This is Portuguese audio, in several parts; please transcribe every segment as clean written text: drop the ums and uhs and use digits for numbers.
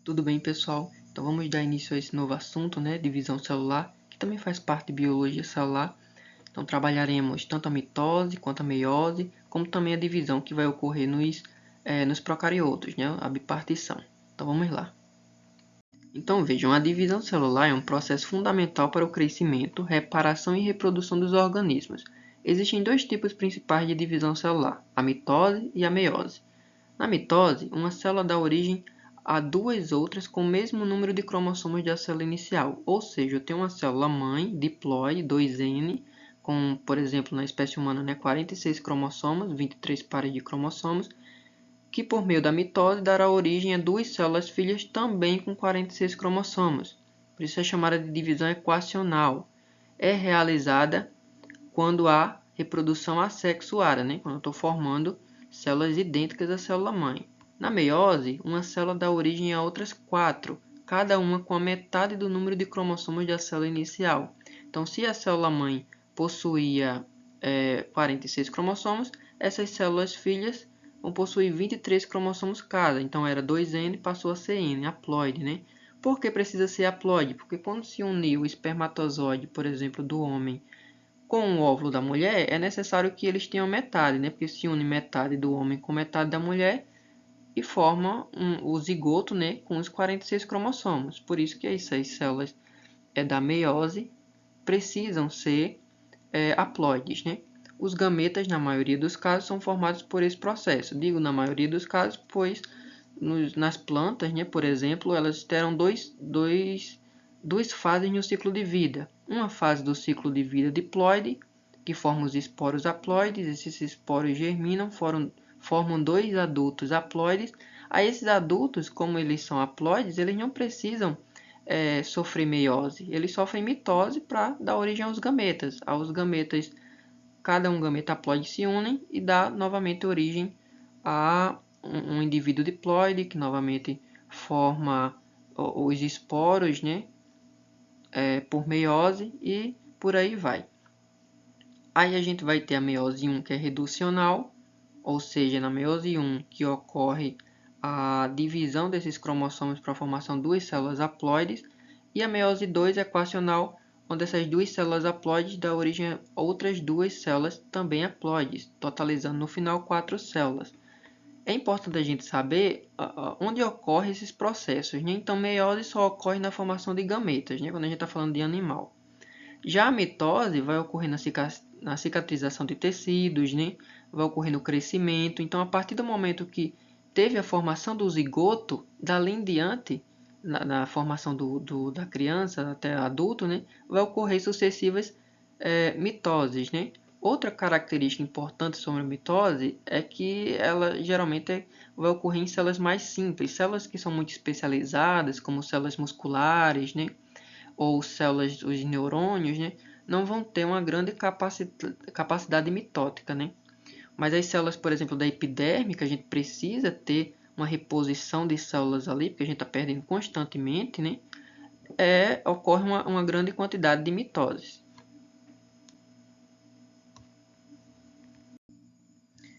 Tudo bem, pessoal? Então vamos dar início a esse novo assunto, né? Divisão celular, que também faz parte de biologia celular. Então trabalharemos tanto a mitose quanto a meiose, como também a divisão que vai ocorrer nos procariotos, né? A bipartição. Então vamos lá. Então vejam, a divisão celular é um processo fundamental para o crescimento, reparação e reprodução dos organismos. Existem dois tipos principais de divisão celular, a mitose e a meiose. Na mitose, uma célula dá origem a duas outras com o mesmo número de cromossomos da célula inicial, ou seja, eu tenho uma célula-mãe, diploide, 2N, com, por exemplo, na espécie humana, né, 46 cromossomos, 23 pares de cromossomos, que por meio da mitose dará origem a duas células-filhas também com 46 cromossomos. Por isso é chamada de divisão equacional. É realizada quando há reprodução assexuada, né, quando eu estou formando células idênticas à célula-mãe. Na meiose, uma célula dá origem a outras 4, cada uma com a metade do número de cromossomos da célula inicial. Então, se a célula-mãe possuía 46 cromossomos, essas células filhas vão possuir 23 cromossomos cada. Então, era 2N, passou a ser N, haploide, né? Por que precisa ser haploide? Porque quando se unir o espermatozoide, por exemplo, do homem com o óvulo da mulher, é necessário que eles tenham metade, né? Porque se une metade do homem com metade da mulher e forma o zigoto, né? Com os 46 cromossomos. Por isso que essas células da meiose precisam ser haploides, né? Os gametas, na maioria dos casos, são formados por esse processo. Digo na maioria dos casos, pois nas plantas, né, por exemplo, elas terão duas fases no ciclo de vida. Uma fase do ciclo de vida diploide, que forma os esporos haploides. Esses esporos germinam, formam dois adultos haploides. A esses adultos, como eles são haploides, eles não precisam sofrer meiose. Eles sofrem mitose para dar origem aos gametas. Aos gametas, cada um gameta haploide se unem e dá novamente origem a um indivíduo diploide, que novamente forma os esporos, né? Por meiose e por aí vai. Aí a gente vai ter a meiose 1, que é reducional, ou seja, na meiose 1 que ocorre a divisão desses cromossomos para a formação de duas células haploides, e a meiose 2 equacional, onde essas duas células haploides dão origem a outras duas células também haploides, totalizando no final 4 células. É importante a gente saber onde ocorrem esses processos, né? Então, meiose só ocorre na formação de gametas, né? Quando a gente está falando de animal. Já a mitose vai ocorrer na cicatrização de tecidos, né? Vai ocorrer no crescimento. Então, a partir do momento que teve a formação do zigoto, dali em diante, na formação da criança até adulto, né? Vai ocorrer sucessivas mitoses, né? Outra característica importante sobre a mitose é que ela geralmente vai ocorrer em células mais simples, células que são muito especializadas, como células musculares, né? Ou células, os neurônios, né? Não vão ter uma grande capacidade mitótica, né? Mas as células, por exemplo, da epiderme, que a gente precisa ter uma reposição de células ali, porque a gente está perdendo constantemente, né? Ocorre uma grande quantidade de mitoses.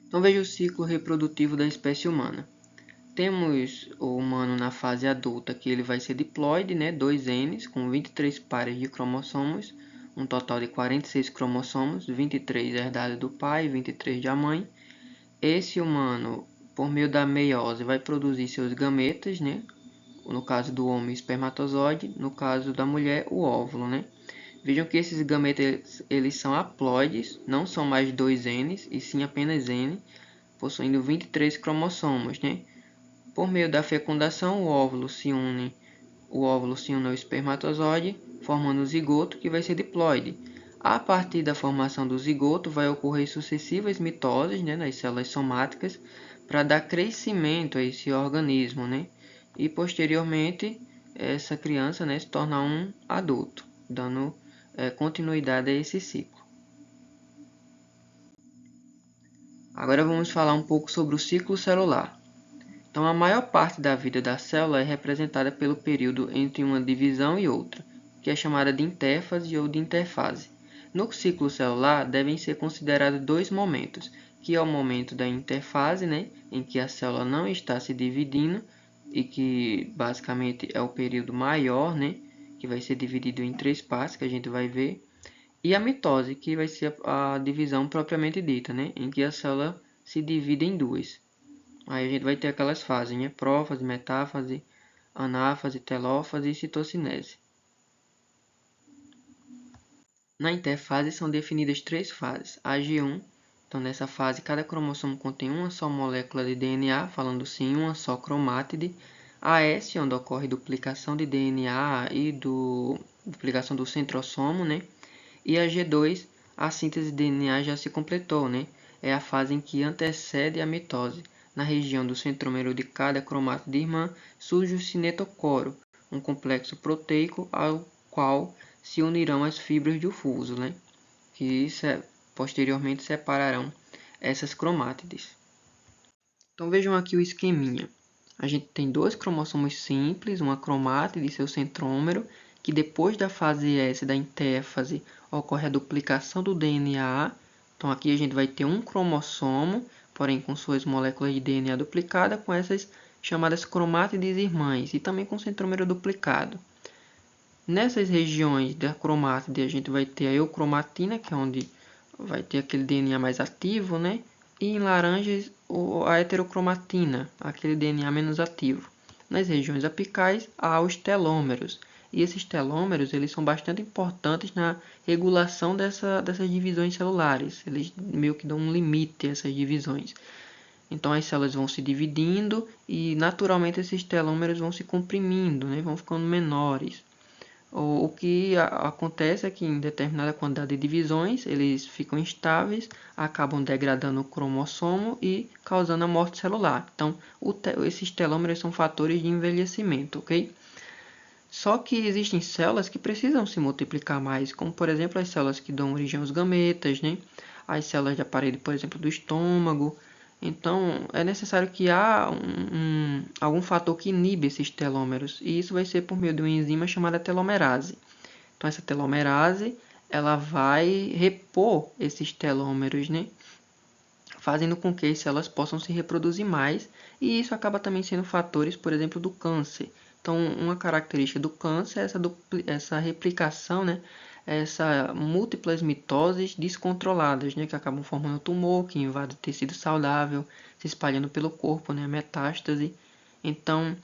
Então veja o ciclo reprodutivo da espécie humana. Temos o humano na fase adulta, que ele vai ser diploide, né? 2Ns, com 23 pares de cromossomos, um total de 46 cromossomos, 23 herdados do pai e 23 da mãe. Esse humano, por meio da meiose, vai produzir seus gametas, né? No caso do homem, espermatozoide, no caso da mulher, o óvulo, né? Vejam que esses gametas eles são haploides, não são mais 2Ns, e sim apenas N, possuindo 23 cromossomos, né? Por meio da fecundação, o óvulo se une ao espermatozoide, formando o zigoto, que vai ser diploide. A partir da formação do zigoto, vai ocorrer sucessivas mitoses, né, nas células somáticas, para dar crescimento a esse organismo, né? E posteriormente, essa criança, né, se tornar um adulto, dando continuidade a esse ciclo. Agora vamos falar um pouco sobre o ciclo celular. Então, a maior parte da vida da célula é representada pelo período entre uma divisão e outra, que é chamada de intérfase ou de interfase. No ciclo celular, devem ser considerados dois momentos, que é o momento da interfase, né, em que a célula não está se dividindo, e que basicamente é o período maior, né? Que vai ser dividido em 3 partes, que a gente vai ver. E a mitose, que vai ser a divisão propriamente dita, né? Em que a célula se divide em duas. Aí a gente vai ter aquelas fases, né? Prófase, metáfase, anáfase, telófase e citocinese. Na interfase são definidas 3 fases. A G1, então nessa fase cada cromossomo contém uma só molécula de DNA, falando-se em uma só cromátide. A S, onde ocorre duplicação de DNA e duplicação do centrossomo, né? E a G2, a síntese de DNA já se completou, né? É a fase em que antecede a mitose. Na região do centrômero de cada cromátide irmã surge o cinetocoro, um complexo proteico ao qual se unirão as fibras do fuso, né? Que posteriormente separarão essas cromátides. Então vejam aqui o esqueminha. A gente tem dois cromossomos simples, uma cromátide e seu centrômero, que depois da fase S da interfase ocorre a duplicação do DNA. Então aqui a gente vai ter um cromossomo, porém com suas moléculas de DNA duplicada, com essas chamadas cromátides irmãs, e também com centrômero duplicado. Nessas regiões da cromátide a gente vai ter a eucromatina, que é onde vai ter aquele DNA mais ativo, né? E em laranjas a heterocromatina, aquele DNA menos ativo. Nas regiões apicais há os telômeros. E esses telômeros eles são bastante importantes na regulação dessas divisões celulares. Eles meio que dão um limite a essas divisões. Então as células vão se dividindo e naturalmente esses telômeros vão se comprimindo, né? Vão ficando menores. O que acontece é que em determinada quantidade de divisões eles ficam instáveis, acabam degradando o cromossomo e causando a morte celular. Então, esses telômeros são fatores de envelhecimento, ok? Só que existem células que precisam se multiplicar mais, como por exemplo as células que dão origem aos gametas, né? As células da parede, por exemplo, do estômago. Então, é necessário que há algum fator que inibe esses telômeros, e isso vai ser por meio de uma enzima chamada telomerase. Então, essa telomerase ela vai repor esses telômeros, né? Fazendo com que as células possam se reproduzir mais, e isso acaba também sendo fatores, por exemplo, do câncer. Então, uma característica do câncer é essa replicação, né? Essa múltiplas mitoses descontroladas, né? Que acabam formando tumor, que invade o tecido saudável, se espalhando pelo corpo, né? Metástase. Então,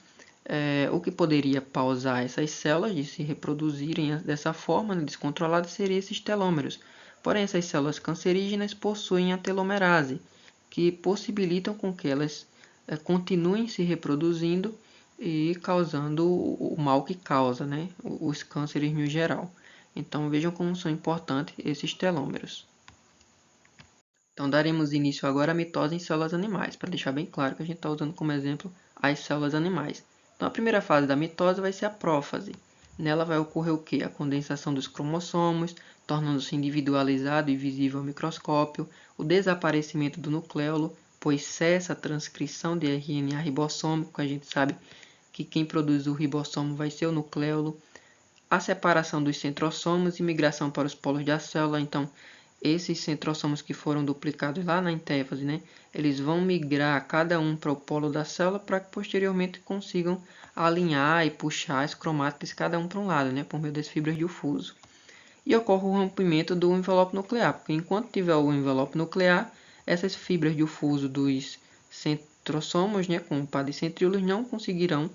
o que poderia pausar essas células de se reproduzirem dessa forma, né, descontrolada, seria esses telômeros. Porém, essas células cancerígenas possuem a telomerase, que possibilitam com que elas continuem se reproduzindo e causando o mal que causa, né, os cânceres no geral. Então, vejam como são importantes esses telômeros. Então, daremos início agora à mitose em células animais, para deixar bem claro que a gente está usando como exemplo as células animais. Então, a primeira fase da mitose vai ser a prófase. Nela vai ocorrer o quê? A condensação dos cromossomos, tornando-se individualizado e visível ao microscópio, o desaparecimento do nucleolo, pois cessa a transcrição de RNA ribossômico, a gente sabe que quem produz o ribossomo vai ser o nucleolo, a separação dos centrossomos e migração para os polos da célula. Então, esses centrossomos que foram duplicados lá na interfase, né, eles vão migrar cada um para o polo da célula para que posteriormente consigam alinhar e puxar as cromátides cada um para um lado, né, por meio das fibras de fuso. E ocorre o rompimento do envelope nuclear, porque enquanto tiver o envelope nuclear, essas fibras de fuso dos centrossomos, né, com o par de centríolos, não conseguirão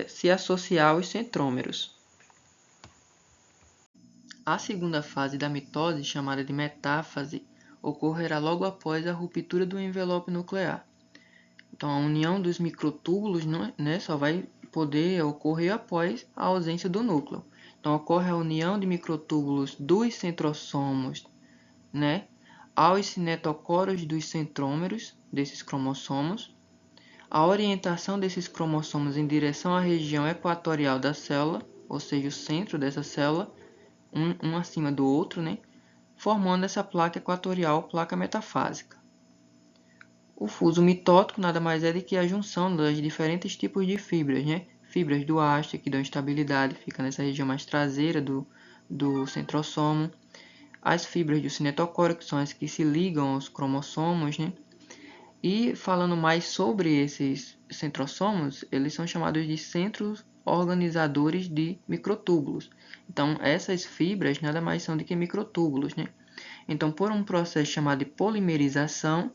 se associar aos centrômeros. A segunda fase da mitose, chamada de metáfase, ocorrerá logo após a ruptura do envelope nuclear. Então, a união dos microtúbulos, né, só vai poder ocorrer após a ausência do núcleo. Então, ocorre a união de microtúbulos dos centrossomos, né, aos cinetocoros dos centrômeros desses cromossomos, a orientação desses cromossomos em direção à região equatorial da célula, ou seja, o centro dessa célula, um acima do outro, né, formando essa placa equatorial, placa metafásica. O fuso mitótico nada mais é do que a junção dos diferentes tipos de fibras, né? Fibras do haste, que dão estabilidade, fica nessa região mais traseira do centrossomo. As fibras do cinetocoro, que são as que se ligam aos cromossomos, né? E falando mais sobre centrossomos, eles são chamados de centros organizadores de microtúbulos. Então, essas fibras nada mais são do que microtúbulos, né? Então, por um processo chamado de polimerização,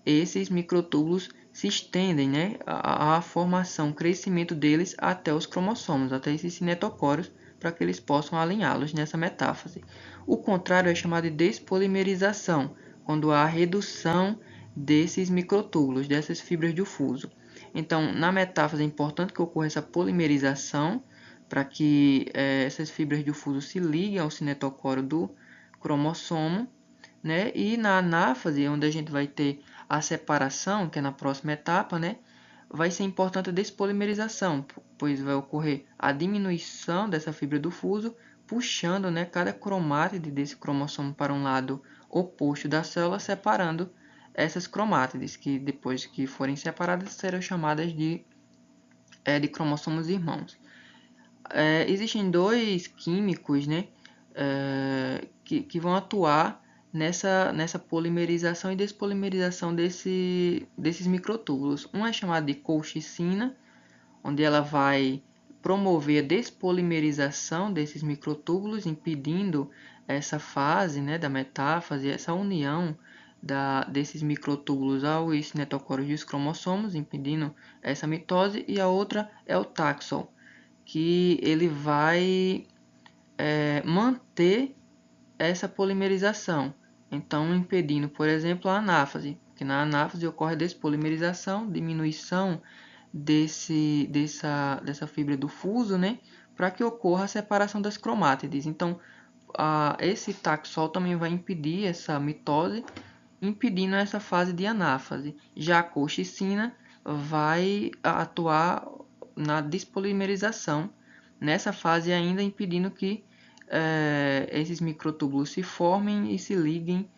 esses microtúbulos se estendem, né, a formação, crescimento deles até os cromossomos, até esses cinetocórios, para que eles possam alinhá-los nessa metáfase. O contrário é chamado de despolimerização, quando há redução desses microtúbulos, dessas fibras de fuso. Então, na metáfase é importante que ocorra essa polimerização, para que essas fibras de fuso se liguem ao cinetocório do cromossomo, né? E na anáfase, onde a gente vai ter a separação, que é na próxima etapa, né? Vai ser importante a despolimerização, pois vai ocorrer a diminuição dessa fibra do fuso, puxando, né, cada cromátide desse cromossomo para um lado oposto da célula, separando essas cromátides, que depois que forem separadas serão chamadas de cromossomos irmãos. Existem dois químicos, né, que vão atuar nessa polimerização e despolimerização desses microtúbulos. Um é chamado de colchicina, onde ela vai promover a despolimerização desses microtúbulos, impedindo essa fase, né, da metáfase, essa união desses microtúbulos aos cinetocórios dos cromossomos, impedindo essa mitose. E a outra é o taxol, que ele vai manter essa polimerização, então impedindo, por exemplo, a anáfase, porque na anáfase ocorre a despolimerização, diminuição dessa fibra do fuso, né, para que ocorra a separação das cromátides. Então, esse taxol também vai impedir essa mitose, impedindo essa fase de anáfase. Já a colchicina vai atuar na despolimerização, nessa fase ainda impedindo que esses microtúbulos se formem e se liguem,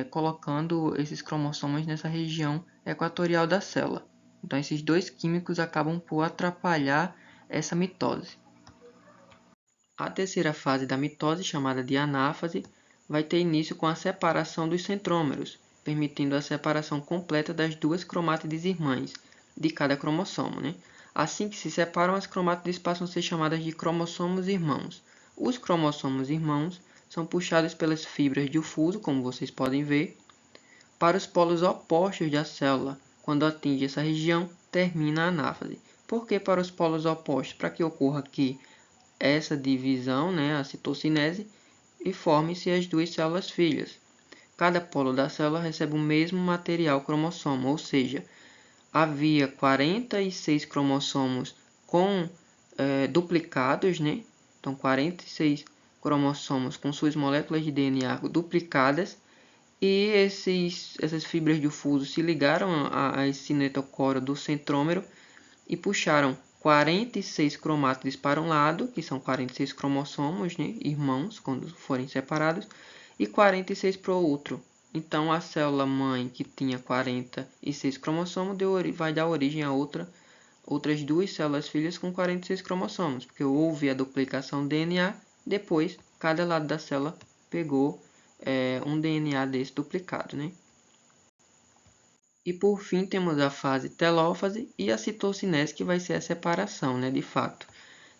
colocando esses cromossomos nessa região equatorial da célula. Então, esses dois químicos acabam por atrapalhar essa mitose. A terceira fase da mitose, chamada de anáfase, vai ter início com a separação dos centrômeros, permitindo a separação completa das duas cromátides irmãs de cada cromossomo, né? Assim que se separam, as cromátides passam a ser chamadas de cromossomos irmãos. Os cromossomos irmãos são puxados pelas fibras de fuso, como vocês podem ver, para os polos opostos da célula. Quando atinge essa região, termina a anáfase. Por que para os polos opostos? Para que ocorra aqui essa divisão, né, a citocinese, e formem-se as duas células filhas. Cada polo da célula recebe o mesmo material cromossomo, ou seja, havia 46 cromossomos duplicados, né? Então 46 cromossomos com suas moléculas de DNA duplicadas, e essas fibras de fuso se ligaram a esse cinetocório do centrômero e puxaram 46 cromátides para um lado, que são 46 cromossomos, né, irmãos, quando forem separados, e 46 para o outro. Então, a célula mãe, que tinha 46 cromossomos, vai dar origem a outras duas células filhas com 46 cromossomos, porque houve a duplicação do DNA, depois cada lado da célula pegou um DNA desse duplicado, né? E por fim temos a fase telófase e a citocinese, que vai ser a separação, né, de fato.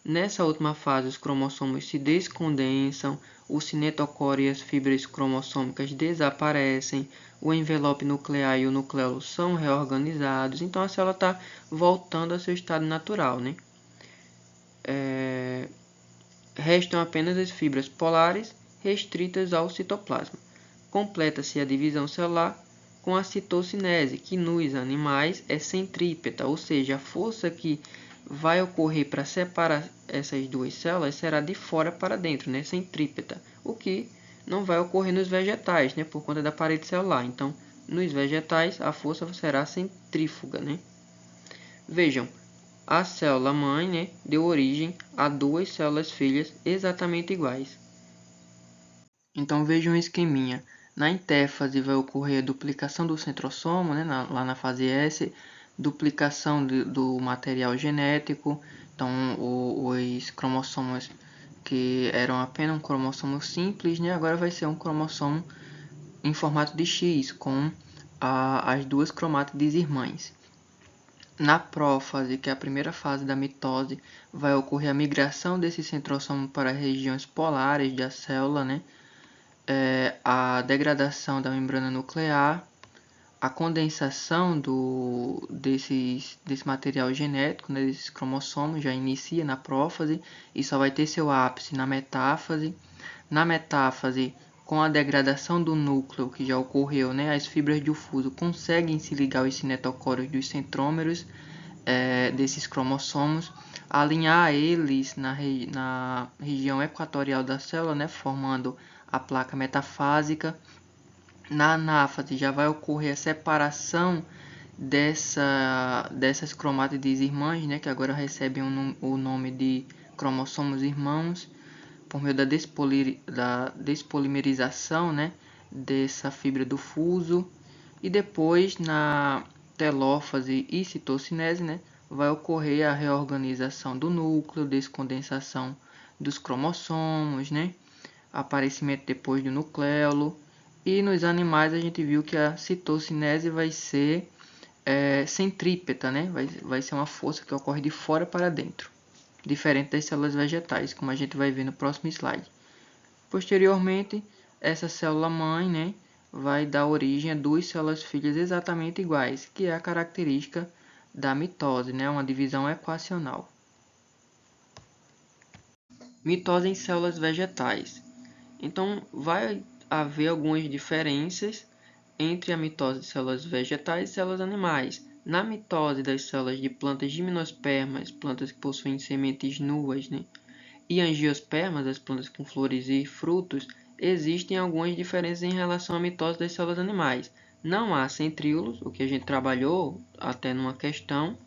Nessa última fase, os cromossomos se descondensam, o cinetocório e as fibras cromossômicas desaparecem, o envelope nuclear e o nucleolo são reorganizados, então a célula está voltando ao seu estado natural, né? Restam apenas as fibras polares restritas ao citoplasma. Completa-se a divisão celular com a citocinese, que nos animais é centrípeta, ou seja, a força que vai ocorrer para separar essas duas células será de fora para dentro, né? Centrípeta, o que não vai ocorrer nos vegetais, né? Por conta da parede celular. Então, nos vegetais, a força será centrífuga, né? Vejam, a célula mãe, né, deu origem a duas células filhas exatamente iguais. Então vejam um esqueminha. Na intéfase vai ocorrer a duplicação do centrossomo, né, lá na fase S, duplicação do material genético. Então os cromossomos que eram apenas um cromossomo simples, né, agora vai ser um cromossomo em formato de X, com as duas cromátides irmãs. Na prófase, que é a primeira fase da mitose, vai ocorrer a migração desse centrossomo para regiões polares da célula, né? A degradação da membrana nuclear, a condensação desse material genético, né, desses cromossomos, já inicia na prófase e só vai ter seu ápice na metáfase. Na metáfase, com a degradação do núcleo que já ocorreu, né, as fibras de fuso conseguem se ligar aos cinetocórios dos centrômeros desses cromossomos, alinhar eles na região equatorial da célula, né, formando a placa metafásica. Na anáfase já vai ocorrer a separação dessas cromátides irmãs, né, que agora recebem o nome de cromossomos irmãos, por meio da despolimerização, né, dessa fibra do fuso. E depois, na telófase e citocinese, né, vai ocorrer a reorganização do núcleo, descondensação dos cromossomos, né, aparecimento depois do nucleolo. E nos animais a gente viu que a citocinese vai ser centrípeta, né? Vai ser uma força que ocorre de fora para dentro, diferente das células vegetais, como a gente vai ver no próximo slide. Posteriormente, essa célula-mãe, né, vai dar origem a duas células filhas exatamente iguais, que é a característica da mitose, né, uma divisão equacional. Mitose em células vegetais. Então, vai haver algumas diferenças entre a mitose de células vegetais e células animais. Na mitose das células de plantas gimnospermas, plantas que possuem sementes nuas, né, e angiospermas, as plantas com flores e frutos, existem algumas diferenças em relação à mitose das células animais. Não há centríolos, o que a gente trabalhou até numa questão,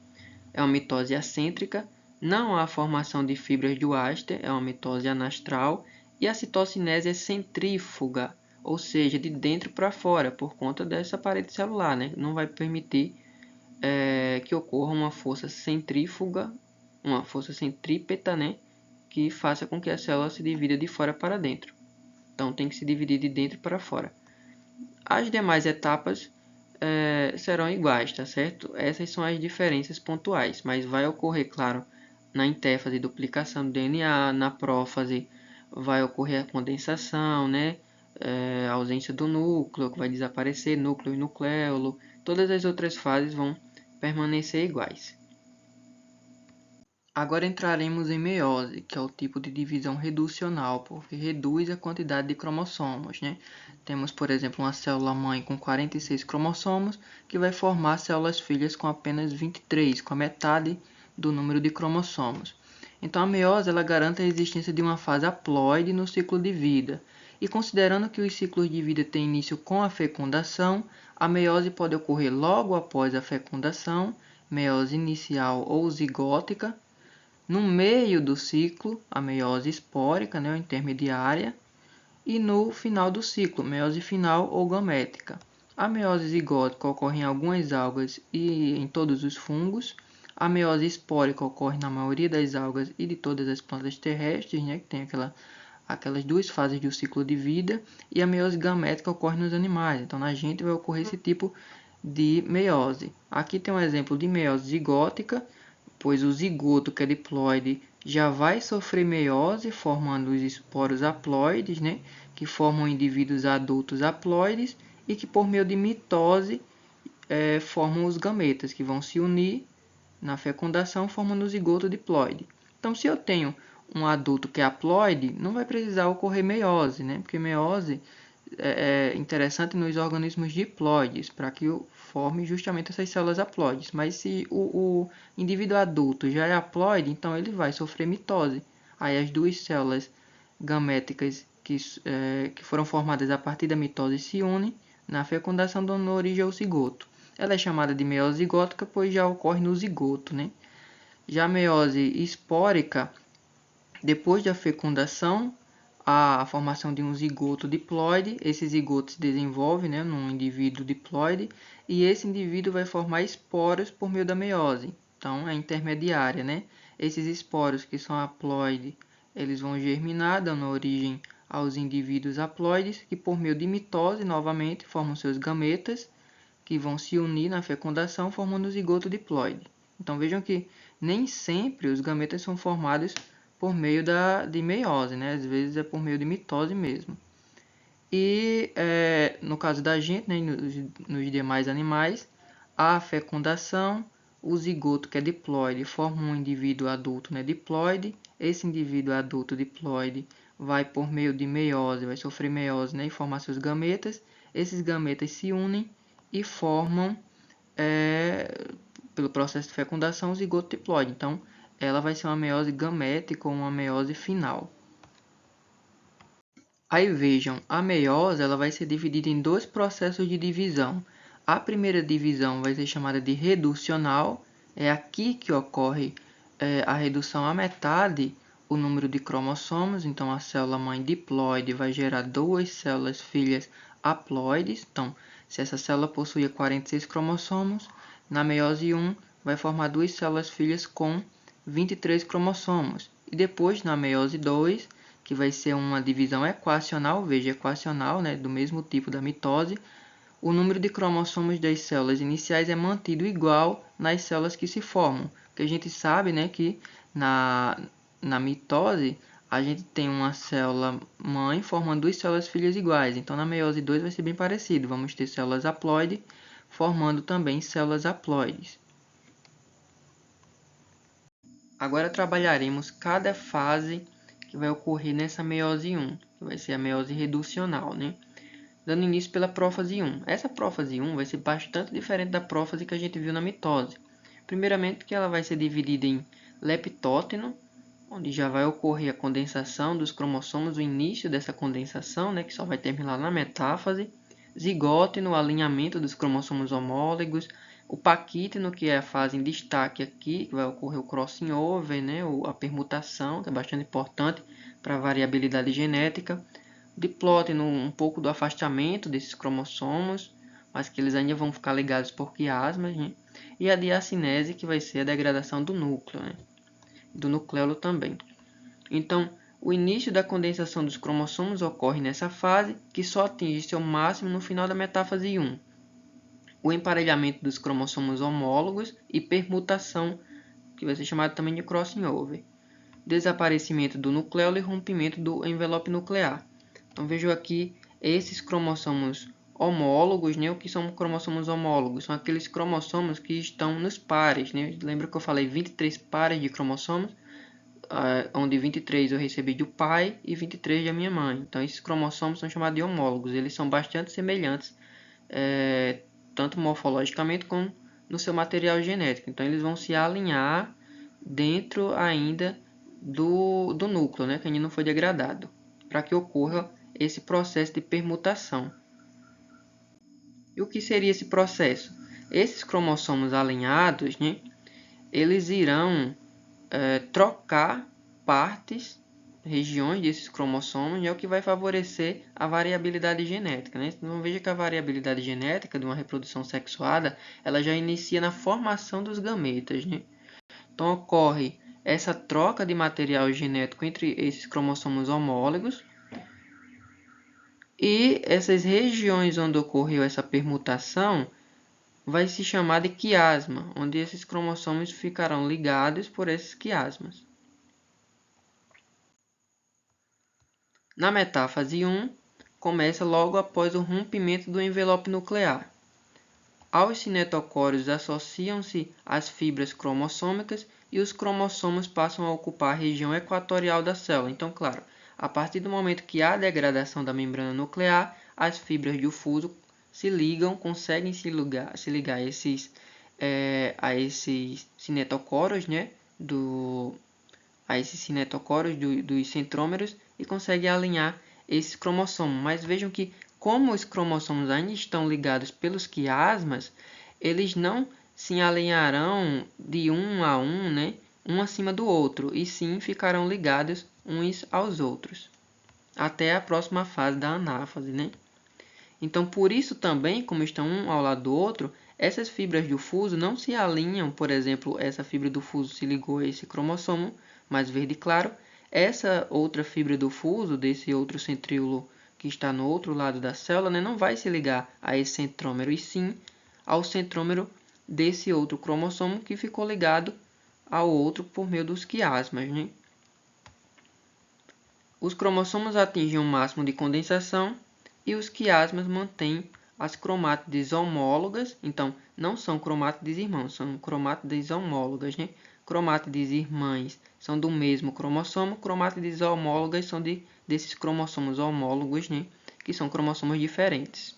é uma mitose acêntrica. Não há formação de fibras do áster, é uma mitose anastral. E a citocinese é centrífuga, ou seja, de dentro para fora, por conta dessa parede celular, né? Não vai permitir que ocorra uma força centrífuga, uma força centrípeta, né? Que faça com que a célula se divida de fora para dentro. Então, tem que se dividir de dentro para fora. As demais etapas serão iguais, tá certo? Essas são as diferenças pontuais, mas vai ocorrer, claro, na intérfase duplicação do DNA, na prófase vai ocorrer a condensação, né? A ausência do núcleo, que vai desaparecer, núcleo e nucleolo. Todas as outras fases vão permanecer iguais. Agora entraremos em meiose, que é o tipo de divisão reducional, porque reduz a quantidade de cromossomos, né? Temos, por exemplo, uma célula-mãe com 46 cromossomos, que vai formar células filhas com apenas 23, com a metade do número de cromossomos. Então, a meiose ela garante a existência de uma fase haploide no ciclo de vida. E considerando que os ciclos de vida têm início com a fecundação, a meiose pode ocorrer logo após a fecundação, meiose inicial ou zigótica, no meio do ciclo, a meiose espórica, né, ou intermediária, e no final do ciclo, meiose final ou gamética. A meiose zigótica ocorre em algumas algas e em todos os fungos. A meiose espórica ocorre na maioria das algas e de todas as plantas terrestres, né, que tem aquelas duas fases do ciclo de vida. E a meiose gamética ocorre nos animais. Então, na gente vai ocorrer esse tipo de meiose. Aqui tem um exemplo de meiose zigótica, pois o zigoto, que é diploide, já vai sofrer meiose, formando os esporos haploides, né, que formam indivíduos adultos haploides e que, por meio de mitose, formam os gametas, que vão se unir na fecundação, formando o zigoto diploide. Então, se eu tenho um adulto que é haploide, não vai precisar ocorrer meiose, né, porque meiose é interessante nos organismos diploides, para que forme justamente essas células haploides. Mas se o indivíduo adulto já é haploide, então ele vai sofrer mitose. Aí as duas células gaméticas que foram formadas a partir da mitose se unem na fecundação, dando origem ao zigoto. Ela é chamada de meiose zigótica, pois já ocorre no zigoto, né? Já a meiose espórica, depois da fecundação, a formação de um zigoto diploide. Esse zigoto se desenvolve, né, num indivíduo diploide e esse indivíduo vai formar esporos por meio da meiose. Então, é intermediária, né? Esses esporos que são haploide, eles vão germinar, dando origem aos indivíduos haploides, que por meio de mitose, novamente, formam seus gametas, que vão se unir na fecundação, formando o zigoto diploide. Então vejam que nem sempre os gametas são formados por meio de meiose, né? Às vezes é por meio de mitose mesmo. E no caso da gente, né, nos demais animais, a fecundação, o zigoto, que é diploide, forma um indivíduo adulto, né, diploide. Esse indivíduo adulto diploide vai por meio de meiose, vai sofrer meiose, né, e formar seus gametas. Esses gametas se unem e formam, pelo processo de fecundação, o zigoto diploide. Então, ela vai ser uma meiose gamética ou uma meiose final. Aí vejam, a meiose ela vai ser dividida em dois processos de divisão. A primeira divisão vai ser chamada de reducional. É aqui que ocorre a redução à metade o número de cromossomos. Então, a célula mãe diploide vai gerar duas células filhas haploides. Então, se essa célula possuía 46 cromossomos, na meiose 1 vai formar duas células filhas com 23 cromossomos. E depois, na meiose 2, que vai ser uma divisão equacional, veja, equacional, né, do mesmo tipo da mitose, o número de cromossomos das células iniciais é mantido igual nas células que se formam. Porque a gente sabe, né, que na mitose a gente tem uma célula mãe formando duas células filhas iguais. Então, na meiose 2 vai ser bem parecido. Vamos ter células haploides formando também células haploides. Agora trabalharemos cada fase que vai ocorrer nessa meiose 1, que vai ser a meiose reducional, né? Dando início pela prófase 1. Essa prófase 1 vai ser bastante diferente da prófase que a gente viu na mitose. Primeiramente, porque ela vai ser dividida em leptóteno, onde já vai ocorrer a condensação dos cromossomos, o início dessa condensação, né, que só vai terminar na metáfase. Zigóteno, o alinhamento dos cromossomos homólogos. O paquíteno, que é a fase em destaque aqui, que vai ocorrer o crossing over, né, a permutação, que é bastante importante para a variabilidade genética. Diplóteno, um pouco do afastamento desses cromossomos, mas que eles ainda vão ficar ligados por quiasmas, né? E a diacinese, que vai ser a degradação do núcleo, né? Do nucleolo também. Então, o início da condensação dos cromossomos ocorre nessa fase, que só atinge seu máximo no final da metáfase 1. O emparelhamento dos cromossomos homólogos e permutação, que vai ser chamado também de crossing over. Desaparecimento do nucleolo e rompimento do envelope nuclear. Então, vejo aqui esses cromossomos homólogos, né? O que são cromossomos homólogos? São aqueles cromossomos que estão nos pares, né? Lembra que eu falei 23 pares de cromossomos, onde 23 eu recebi do pai e 23 da minha mãe. Então, esses cromossomos são chamados de homólogos. Eles são bastante semelhantes, tanto morfologicamente como no seu material genético. Então, eles vão se alinhar dentro ainda do núcleo, né? Que ainda não foi degradado, para que ocorra esse processo de permutação. E o que seria esse processo? Esses cromossomos alinhados, né, eles irão trocar partes, regiões desses cromossomos, é o que vai favorecer a variabilidade genética, né? Então veja que a variabilidade genética de uma reprodução sexuada, ela já inicia na formação dos gametas, né? Então ocorre essa troca de material genético entre esses cromossomos homólogos, e essas regiões onde ocorreu essa permutação vai se chamar de quiasma, onde esses cromossomos ficarão ligados por esses quiasmas. Na metáfase 1, começa logo após o rompimento do envelope nuclear. Aos cinetocórios associam-se as fibras cromossômicas e os cromossomos passam a ocupar a região equatorial da célula. Então, claro, a partir do momento que há degradação da membrana nuclear, as fibras do fuso se ligam, conseguem se ligar a esses cinetocórios, né, a esses cinetocórios dos centrômeros e conseguem alinhar esses cromossomos. Mas vejam que, como os cromossomos ainda estão ligados pelos quiasmas, eles não se alinharão de um a um, né, um acima do outro, e sim ficarão ligados uns aos outros, até a próxima fase da anáfase, né? Então, por isso também, como estão um ao lado do outro, essas fibras do fuso não se alinham. Por exemplo, essa fibra do fuso se ligou a esse cromossomo mais verde claro. Essa outra fibra do fuso, desse outro centríolo que está no outro lado da célula, né, não vai se ligar a esse centrômero, e sim ao centrômero desse outro cromossomo que ficou ligado ao outro por meio dos quiasmas, né? Os cromossomos atingem o máximo de condensação e os quiasmas mantêm as cromátides homólogas. Então, não são cromátides irmãos, são cromátides homólogas, né? Cromátides irmãs são do mesmo cromossomo, cromátides homólogas são desses cromossomos homólogos, né? Que são cromossomos diferentes.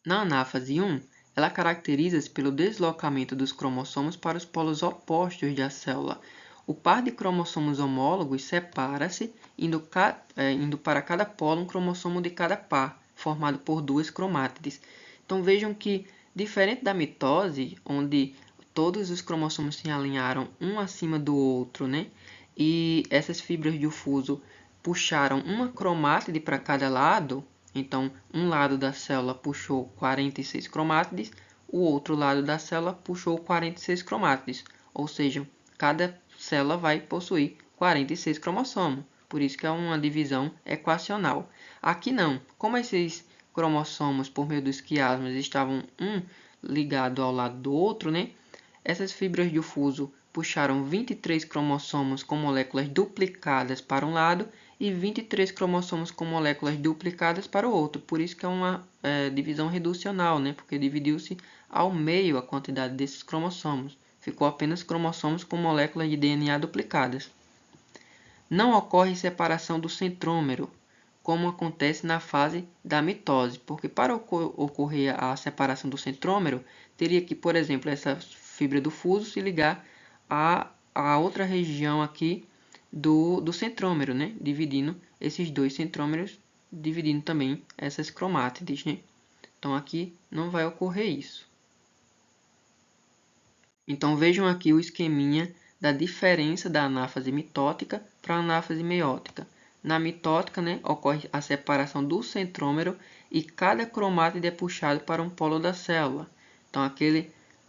Na anáfase 1, ela caracteriza-se pelo deslocamento dos cromossomos para os polos opostos da célula. O par de cromossomos homólogos separa-se, indo para cada polo um cromossomo de cada par, formado por duas cromátides. Então vejam que, diferente da mitose, onde todos os cromossomos se alinharam um acima do outro, né? E essas fibras de fuso puxaram uma cromátide para cada lado. Então, um lado da célula puxou 46 cromátides, o outro lado da célula puxou 46 cromátides, ou seja, cada célula vai possuir 46 cromossomos, por isso que é uma divisão equacional. Aqui não, como esses cromossomos, por meio dos quiasmas, estavam um ligado ao lado do outro, né? Essas fibras de fuso puxaram 23 cromossomos com moléculas duplicadas para um lado e 23 cromossomos com moléculas duplicadas para o outro. Por isso que é uma divisão reducional, né? Porque dividiu-se ao meio a quantidade desses cromossomos. Ficou apenas cromossomos com moléculas de DNA duplicadas. Não ocorre separação do centrômero, como acontece na fase da mitose, porque para ocorrer a separação do centrômero, teria que, por exemplo, essa fibra do fuso se ligar a outra região aqui do centrômero, né? Dividindo esses dois centrômeros, dividindo também essas cromátides, né? Então aqui não vai ocorrer isso. Então vejam aqui o esqueminha da diferença da anáfase mitótica para a anáfase meiótica. Na mitótica, né, ocorre a separação do centrômero e cada cromátide é puxado para um polo da célula. Então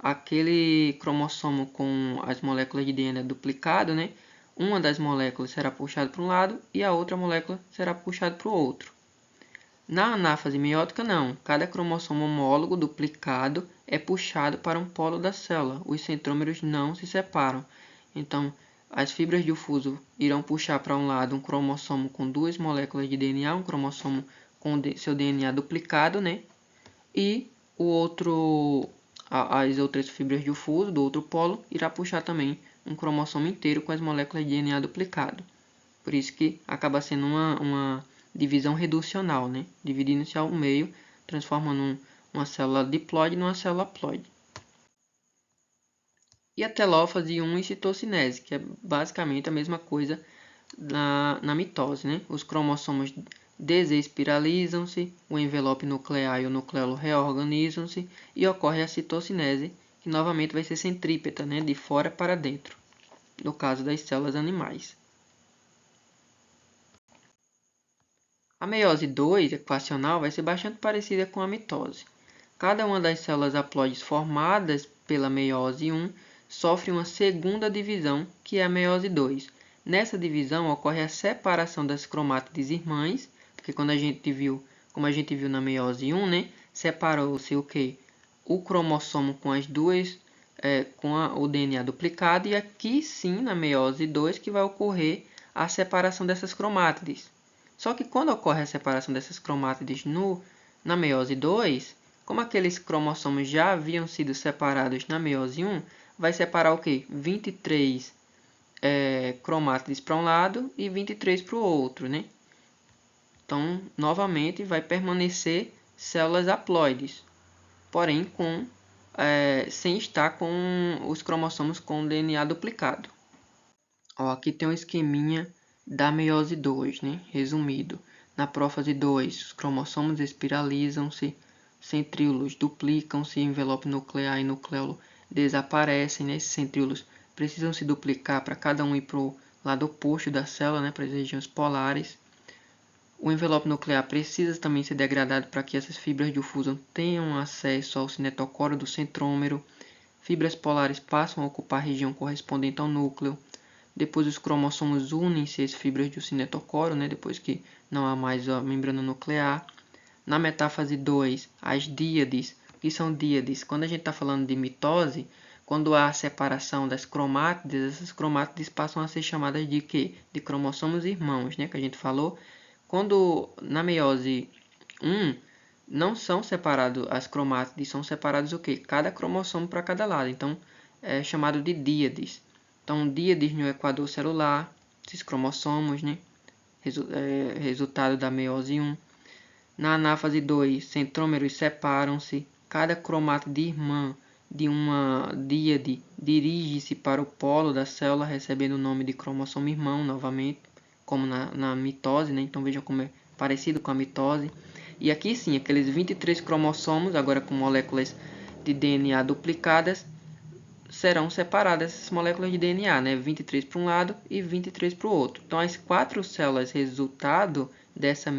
aquele cromossomo com as moléculas de DNA duplicado, né, uma das moléculas será puxada para um lado e a outra molécula será puxada para o outro. Na anáfase meiótica, não. Cada cromossomo homólogo duplicado é puxado para um polo da célula. Os centrômeros não se separam. Então, as fibras de fuso irão puxar para um lado um cromossomo com duas moléculas de DNA, um cromossomo com seu DNA duplicado, né? E as outras fibras de fuso do outro polo irá puxar também um cromossomo inteiro com as moléculas de DNA duplicado. Por isso que acaba sendo uma divisão reducional, né? Dividindo-se ao meio, transformando uma célula diploide numa célula ploide. E a telófase 1 e citocinese, que é basicamente a mesma coisa na mitose, né? Os cromossomos desespiralizam-se, o envelope nuclear e o nucleolo reorganizam-se e ocorre a citocinese, que novamente vai ser centrípeta, né? De fora para dentro, no caso das células animais. A meiose 2 equacional vai ser bastante parecida com a mitose. Cada uma das células haploides formadas pela meiose 1 sofre uma segunda divisão, que é a meiose 2. Nessa divisão ocorre a separação das cromátides irmãs, porque como a gente viu na meiose 1, né, separou-se o quê? O cromossomo com as duas o DNA duplicado, e aqui sim na meiose 2 que vai ocorrer a separação dessas cromátides. Só que quando ocorre a separação dessas cromátides na meiose 2, como aqueles cromossomos já haviam sido separados na meiose 1, vai separar o quê? 23 cromátides para um lado e 23 para o outro, né? Então, novamente, vai permanecer células haploides, porém sem estar com os cromossomos com DNA duplicado. Ó, aqui tem um esqueminha da meiose 2, né? Resumido. Na prófase 2, os cromossomos espiralizam-se, centríolos duplicam-se, envelope nuclear e nucleolo desaparecem, né? Esses centríolos precisam se duplicar para cada um ir para o lado oposto da célula, né? Para as regiões polares. O envelope nuclear precisa também ser degradado para que essas fibras de fusão tenham acesso ao cinetocoro do centrômero. Fibras polares passam a ocupar a região correspondente ao núcleo. Depois os cromossomos unem-se às fibras do cinetocoro, né, depois que não há mais a membrana nuclear. Na metáfase 2, as díades que são díades. Quando a gente está falando de mitose, quando há a separação das cromátides, essas cromátides passam a ser chamadas de quê? De cromossomos irmãos, né? Que a gente falou. Quando na meiose 1, não são separados as cromátides, são separados o quê? Cada cromossomo para cada lado. Então, é chamado de díades. Então, díades no equador celular, esses cromossomos, né? Resultado da meiose 1. Na anáfase 2, centrômeros separam-se. Cada cromátide irmã de uma díade dirige-se para o polo da célula, recebendo o nome de cromossomo irmão, novamente, como na mitose, né? Então, vejam como é parecido com a mitose. E aqui sim, aqueles 23 cromossomos, agora com moléculas de DNA duplicadas, serão separadas essas moléculas de DNA, né? 23 para um lado e 23 para o outro. Então, as 4 células resultado dessa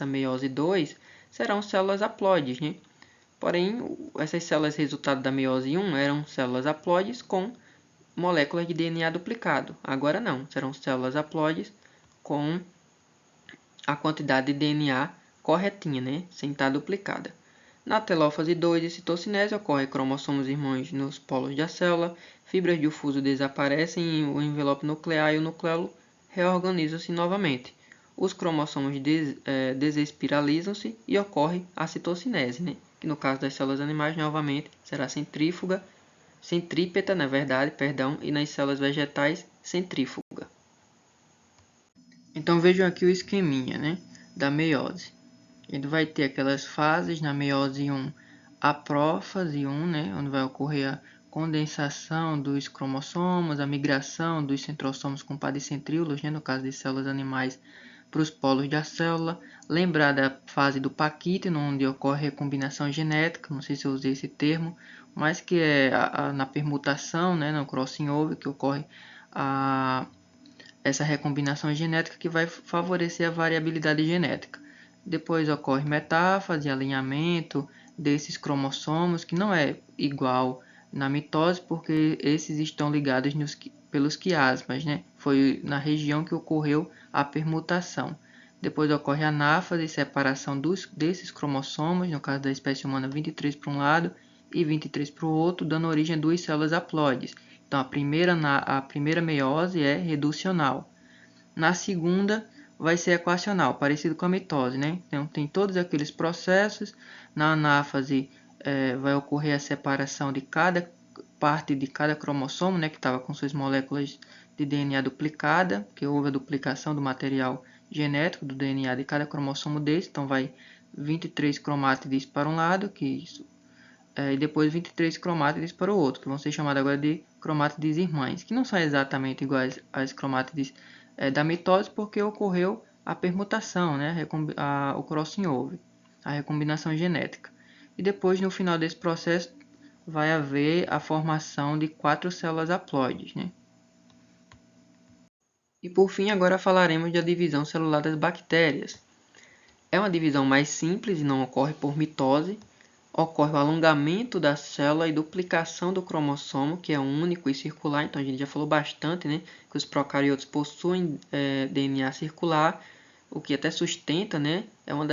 meiose 2 serão células haploides, né? Porém, essas células resultado da meiose 1 eram células haploides com moléculas de DNA duplicado. Agora não, serão células haploides com a quantidade de DNA corretinha, né? Sem estar duplicada. Na telófase 2 de citocinese ocorre cromossomos irmãos nos polos da célula, fibras de fuso desaparecem e o envelope nuclear e o nucleolo reorganizam-se novamente. Os cromossomos desespiralizam-se e ocorre a citocinese, né? Que no caso das células animais, novamente, será centrípeta, na verdade, perdão, e nas células vegetais, centrífuga. Então vejam aqui o esqueminha, né, da meiose. Ele vai ter aquelas fases na meiose 1, a prófase 1, né, onde vai ocorrer a condensação dos cromossomos, a migração dos centrossomos com padicentríolos, né, no caso de células animais, para os polos da célula. Lembrar da fase do paquítino, onde ocorre a recombinação genética, não sei se eu usei esse termo, mas que é na permutação, né, no crossing over, que ocorre essa recombinação genética que vai favorecer a variabilidade genética. Depois ocorre metáfase, alinhamento desses cromossomos, que não é igual na mitose, porque esses estão ligados pelos quiasmas, né? Foi na região que ocorreu a permutação. Depois ocorre a anáfase, separação desses cromossomos, no caso da espécie humana 23 para um lado e 23 para o outro, dando origem a duas células haploides. Então, a primeira meiose é reducional. Na segunda, vai ser equacional, parecido com a mitose, né? Então, tem todos aqueles processos. Na anáfase, vai ocorrer a separação de cada parte de cada cromossomo, né? Que estava com suas moléculas de DNA duplicada, que houve a duplicação do material genético do DNA de cada cromossomo desse. Então, vai 23 cromátides para um lado, e depois 23 cromátides para o outro, que vão ser chamadas agora de cromátides irmãs, que não são exatamente iguais às cromátides da mitose, porque ocorreu a permutação, né? O crossing over, a recombinação genética. E depois, no final desse processo, vai haver a formação de 4 células haploides, né? E por fim, agora falaremos da divisão celular das bactérias. É uma divisão mais simples e não ocorre por mitose. Ocorre o alongamento da célula e duplicação do cromossomo, que é único e circular. Então, a gente já falou bastante, né, que os procariotos possuem DNA circular, o que até sustenta, né, é um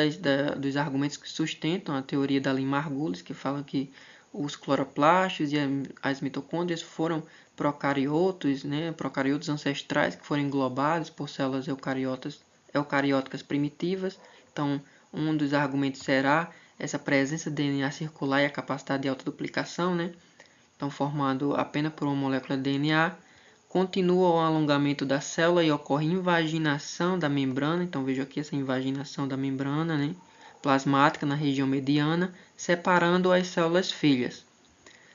dos argumentos que sustentam a teoria da Lynn-Margulis, que fala que os cloroplastos e as mitocôndrias foram procariotos, né, procariotos ancestrais que foram englobados por células eucarióticas primitivas. Então, um dos argumentos será essa presença de DNA circular e a capacidade de autoduplicação, né? Então, formado apenas por uma molécula de DNA, continua o alongamento da célula e ocorre invaginação da membrana. Então, vejo aqui essa invaginação da membrana, né? Plasmática na região mediana, separando as células filhas.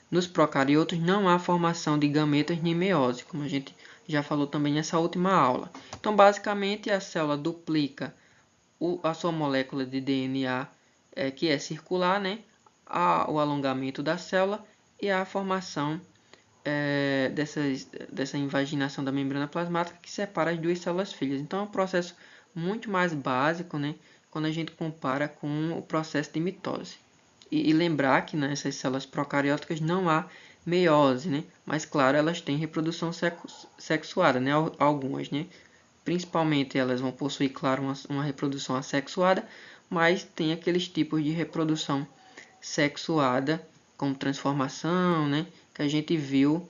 Nos procariotos não há formação de gametas nem meiose, como a gente já falou também nessa última aula. Então, basicamente, a célula duplica a sua molécula de DNA, que é circular, né? O alongamento da célula e a formação dessa invaginação da membrana plasmática que separa as duas células filhas. Então, é um processo muito mais básico, né? Quando a gente compara com o processo de mitose. E lembrar que nessas células procarióticas não há meiose, né? Mas, claro, elas têm reprodução sexuada, né? Algumas, né? Principalmente elas vão possuir, claro, uma reprodução assexuada, mas tem aqueles tipos de reprodução sexuada, como transformação, né, que a gente viu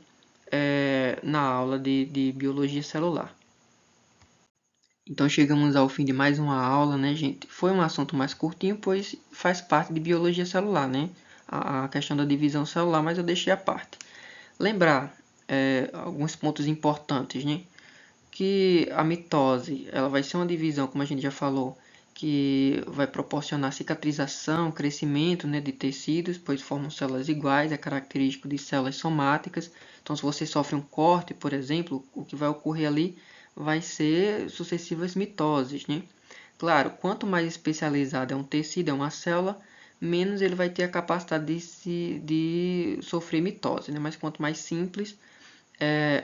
na aula de biologia celular. Então chegamos ao fim de mais uma aula, né, gente? Foi um assunto mais curtinho, pois faz parte de biologia celular, né? A questão da divisão celular, mas eu deixei à parte. Lembrar alguns pontos importantes, né? Que a mitose, ela vai ser uma divisão, como a gente já falou, que vai proporcionar cicatrização, crescimento, né, de tecidos, pois formam células iguais, é característico de células somáticas. Então, se você sofre um corte, por exemplo, o que vai ocorrer ali vai ser sucessivas mitoses, né? Claro, quanto mais especializado é um tecido, é uma célula, menos ele vai ter a capacidade de sofrer mitose, né? Mas quanto mais simples,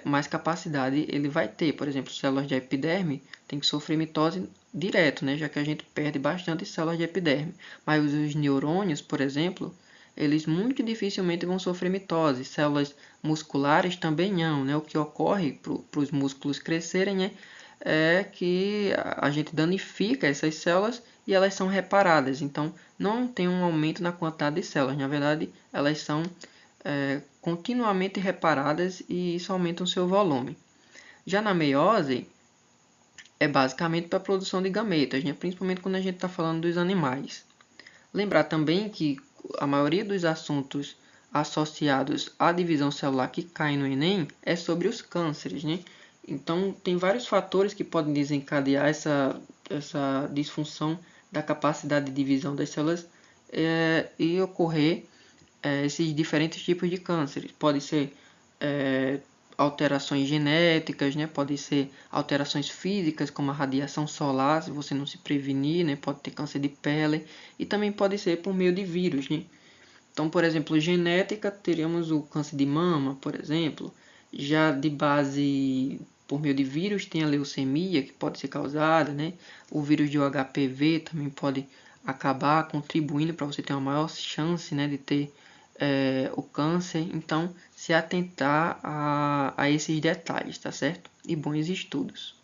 mais capacidade ele vai ter. Por exemplo, células de epiderme tem que sofrer mitose direto, né? Já que a gente perde bastante células de epiderme. Mas os neurônios, por exemplo, eles muito dificilmente vão sofrer mitose. Células musculares também não, né? O que ocorre para os músculos crescerem, né, é que a gente danifica essas células e elas são reparadas. Então, não tem um aumento na quantidade de células. Na verdade, elas são continuamente reparadas e isso aumenta o seu volume. Já na meiose, é basicamente para a produção de gametas, né? Principalmente quando a gente está falando dos animais. Lembrar também que a maioria dos assuntos associados à divisão celular que caem no Enem é sobre os cânceres, né? Então, tem vários fatores que podem desencadear essa disfunção da capacidade de divisão das células e ocorrer esses diferentes tipos de cânceres. Pode ser alterações genéticas, né? Pode ser alterações físicas, como a radiação solar, se você não se prevenir, né? Pode ter câncer de pele. E também pode ser por meio de vírus, né? Então, por exemplo, genética, teríamos o câncer de mama, por exemplo. Já de base por meio de vírus, tem a leucemia, que pode ser causada, né? O vírus de HPV também pode acabar contribuindo para você ter uma maior chance, né, de ter o câncer. Então, se atentar a esses detalhes, tá certo? E bons estudos.